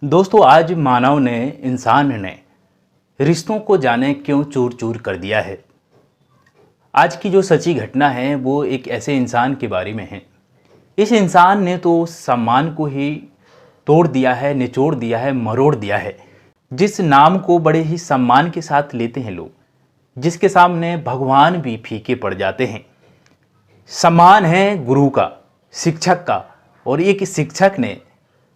दोस्तों, आज मानव ने इंसान ने रिश्तों को जाने क्यों चूर चूर कर दिया है। आज की जो सच्ची घटना है वो एक ऐसे इंसान के बारे में है। इस इंसान ने तो सम्मान को ही तोड़ दिया है, निचोड़ दिया है, मरोड़ दिया है। जिस नाम को बड़े ही सम्मान के साथ लेते हैं लोग, जिसके सामने भगवान भी फीके पड़ जाते हैं। सम्मान है गुरु का, शिक्षक का, और एक शिक्षक ने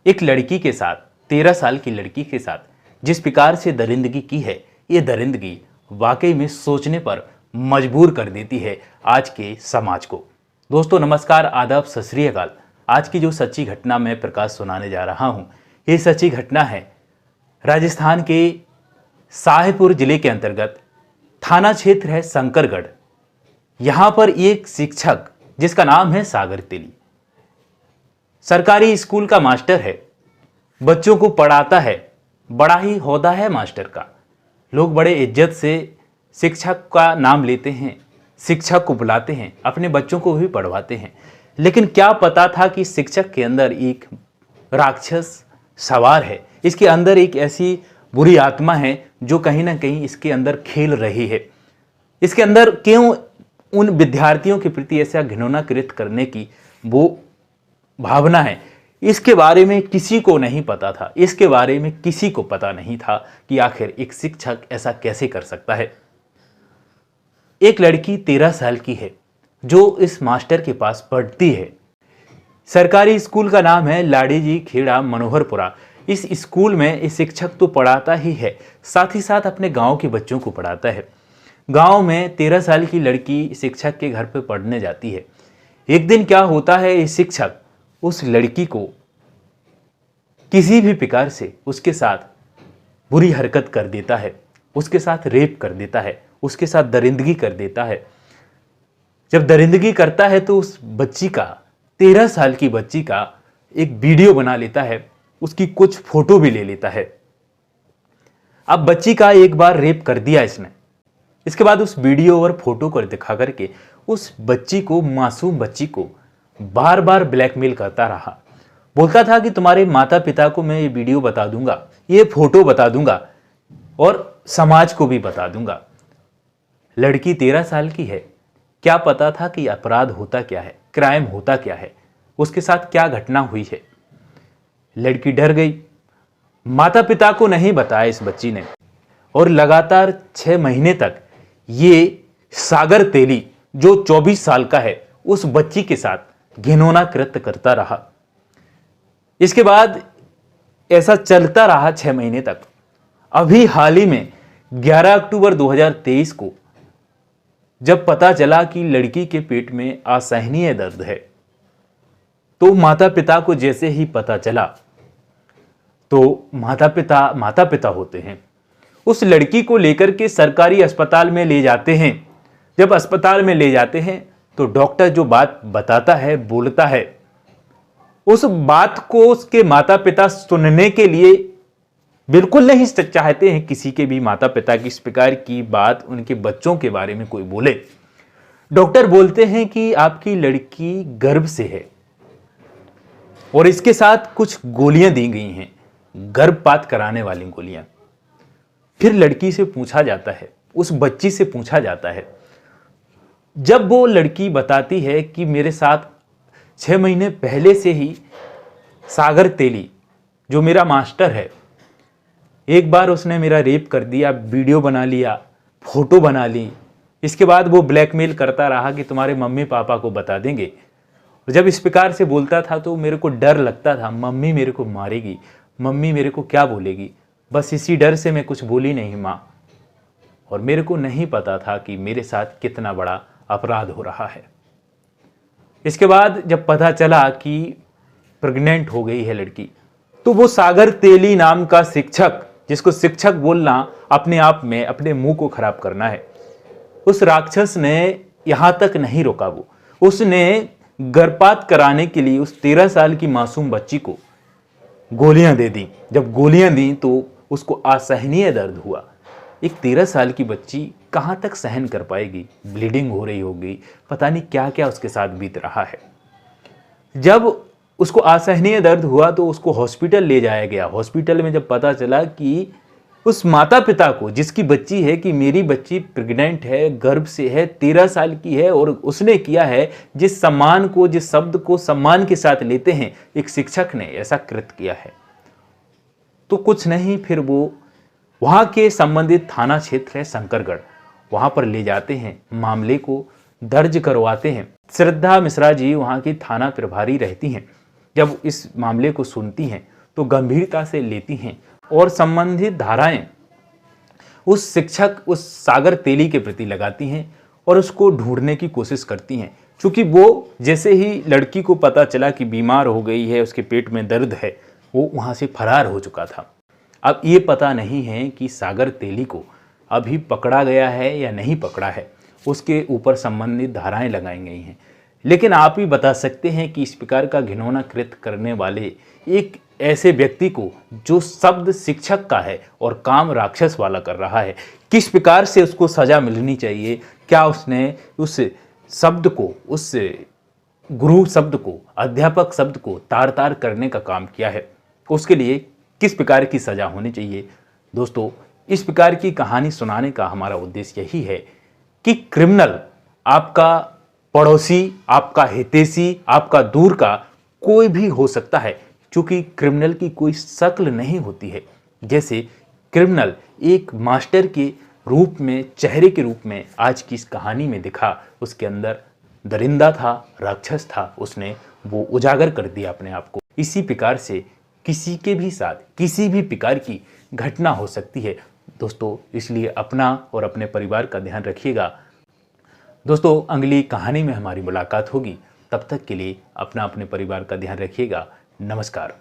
एक लड़की के साथ, 13 साल की लड़की के साथ जिस प्रकार से दरिंदगी की है, ये दरिंदगी वाकई में सोचने पर मजबूर कर देती है आज के समाज को। दोस्तों नमस्कार, आदाब, सत श्री अकाल। आज की जो सच्ची घटना मैं प्रकाश सुनाने जा रहा हूँ, ये सच्ची घटना है राजस्थान के शाहपुर जिले के अंतर्गत थाना क्षेत्र है शंकरगढ़। यहाँ पर एक शिक्षक जिसका नाम है सागर तेली, सरकारी स्कूल का मास्टर है, बच्चों को पढ़ाता है, बड़ा ही होदा है मास्टर का। लोग बड़े इज्जत से शिक्षक का नाम लेते हैं, शिक्षक को बुलाते हैं, अपने बच्चों को भी पढ़वाते हैं। लेकिन क्या पता था कि शिक्षक के अंदर एक राक्षस सवार है, इसके अंदर एक ऐसी बुरी आत्मा है जो कहीं ना कहीं इसके अंदर खेल रही है। इसके अंदर क्यों उन विद्यार्थियों के प्रति ऐसा घिनौना कृत्य करने की वो भावना है, इसके बारे में किसी को नहीं पता था। इसके बारे में किसी को पता नहीं था कि आखिर एक शिक्षक ऐसा कैसे कर सकता है। एक लड़की 13 साल की है जो इस मास्टर के पास पढ़ती है। सरकारी स्कूल का नाम है लाड़ी जी खेड़ा मनोहरपुरा। इस स्कूल में इस शिक्षक तो पढ़ाता ही है, साथ ही साथ अपने गांव के बच्चों को पढ़ाता है। गांव में 13 साल की लड़की शिक्षक के घर पर पढ़ने जाती है। एक दिन क्या होता है, इस शिक्षक उस लड़की को किसी भी प्रकार से उसके साथ बुरी हरकत कर देता है, उसके साथ रेप कर देता है, उसके साथ दरिंदगी कर देता है। जब दरिंदगी करता है तो उस बच्ची का, 13 साल की बच्ची का एक वीडियो बना लेता है, उसकी कुछ फोटो भी ले लेता है। अब बच्ची का एक बार रेप कर दिया इसने, इसके बाद उस वीडियो और फोटो को दिखा करके उस बच्ची को, मासूम बच्ची को बार बार ब्लैकमेल करता रहा। बोलता था कि तुम्हारे माता पिता को मैं ये वीडियो बता दूंगा, ये फोटो बता दूंगा और समाज को भी बता दूंगा। लड़की 13 साल की है, क्या पता था कि अपराध होता क्या है, क्राइम होता क्या है, उसके साथ क्या घटना हुई है। लड़की डर गई, माता पिता को नहीं बताया इस बच्ची ने, और लगातार 6 महीने तक ये सागर तेली जो 24 साल का है उस बच्ची के साथ घिनौना कृत्य करता रहा। इसके बाद ऐसा चलता रहा 6 महीने तक। अभी हाल ही में 11 अक्टूबर 2023 को जब पता चला कि लड़की के पेट में असहनीय दर्द है, तो माता पिता को जैसे ही पता चला, तो माता पिता होते हैं, उस लड़की को लेकर के सरकारी अस्पताल में ले जाते हैं। जब अस्पताल में ले जाते हैं तो डॉक्टर जो बात बताता है, बोलता है, उस बात को उसके माता पिता सुनने के लिए बिल्कुल नहीं चाहते हैं। किसी के भी माता पिता की इस प्रकार की बात उनके बच्चों के बारे में कोई बोले। डॉक्टर बोलते हैं कि आपकी लड़की गर्भ से है और इसके साथ कुछ गोलियां दी गई हैं, गर्भपात कराने वाली गोलियां। फिर लड़की से पूछा जाता है, उस बच्ची से पूछा जाता है, जब वो लड़की बताती है कि मेरे साथ 6 महीने पहले से ही सागर तेली जो मेरा मास्टर है, एक बार उसने मेरा रेप कर दिया, वीडियो बना लिया, फोटो बना ली। इसके बाद वो ब्लैकमेल करता रहा कि तुम्हारे मम्मी पापा को बता देंगे। जब इस प्रकार से बोलता था तो मेरे को डर लगता था, मम्मी मेरे को मारेगी, मम्मी मेरे को क्या बोलेगी। बस इसी डर से मैं कुछ बोली नहीं माँ, और मेरे को नहीं पता था कि मेरे साथ कितना बड़ा अपराध हो रहा है। इसके बाद जब पता चला कि प्रेग्नेंट हो गई है लड़की, तो वो सागर तेली नाम का शिक्षक, जिसको शिक्षक बोलना अपने आप में अपने मुंह को खराब करना है, उस राक्षस ने यहां तक नहीं रोका। उसने गर्भपात कराने के लिए उस 13 साल की मासूम बच्ची को गोलियां दे दी। जब गोलियां दी तो उसको असहनीय दर्द हुआ। एक 13 साल की बच्ची कहां तक सहन कर पाएगी, ब्लीडिंग हो रही होगी, पता नहीं क्या क्या उसके साथ बीत रहा है। जब उसको असहनीय दर्द हुआ तो उसको हॉस्पिटल ले जाया गया। हॉस्पिटल में जब पता चला कि उस माता पिता को, जिसकी बच्ची है, कि मेरी बच्ची प्रेग्नेंट है, गर्भ से है, 13 साल की है, और उसने किया है जिस सम्मान को, जिस शब्द को सम्मान के साथ लेते हैं, एक शिक्षक ने ऐसा कृत्य किया है, तो कुछ नहीं, फिर वो वहाँ के संबंधित थाना क्षेत्र है शंकरगढ़, वहाँ पर ले जाते हैं, मामले को दर्ज करवाते हैं। श्रद्धा मिश्रा जी वहाँ की थाना प्रभारी रहती हैं। जब इस मामले को सुनती हैं तो गंभीरता से लेती हैं और संबंधित धाराएं उस शिक्षक, उस सागर तेली के प्रति लगाती हैं और उसको ढूंढने की कोशिश करती हैं। क्योंकि वो जैसे ही लड़की को पता चला कि बीमार हो गई है, उसके पेट में दर्द है, वो वहाँ से फरार हो चुका था। अब ये पता नहीं है कि सागर तेली को अभी पकड़ा गया है या नहीं पकड़ा है, उसके ऊपर संबंधित धाराएं लगाई गई हैं। लेकिन आप ही बता सकते हैं कि इस प्रकार का घिनौना कृत्य करने वाले एक ऐसे व्यक्ति को, जो शब्द शिक्षक का है और काम राक्षस वाला कर रहा है, किस प्रकार से उसको सजा मिलनी चाहिए। क्या उसने उस शब्द को, उस गुरु शब्द को, अध्यापक शब्द को तार तार करने का काम किया है, उसके लिए किस प्रकार की सजा होनी चाहिए। दोस्तों, इस प्रकार की कहानी सुनाने का हमारा उद्देश्य यही है कि क्रिमिनल आपका पड़ोसी, आपका हितैषी, आपका दूर का कोई भी हो सकता है, क्योंकि क्रिमिनल की कोई शक्ल नहीं होती है। जैसे क्रिमिनल एक मास्टर के रूप में, चेहरे के रूप में आज की इस कहानी में दिखा, उसके अंदर दरिंदा था, राक्षस था, उसने वो उजागर कर दिया अपने आप को। इसी प्रकार से किसी के भी साथ किसी भी प्रकार की घटना हो सकती है दोस्तों, इसलिए अपना और अपने परिवार का ध्यान रखिएगा। दोस्तों, अगली कहानी में हमारी मुलाकात होगी, तब तक के लिए अपना, अपने परिवार का ध्यान रखिएगा। नमस्कार।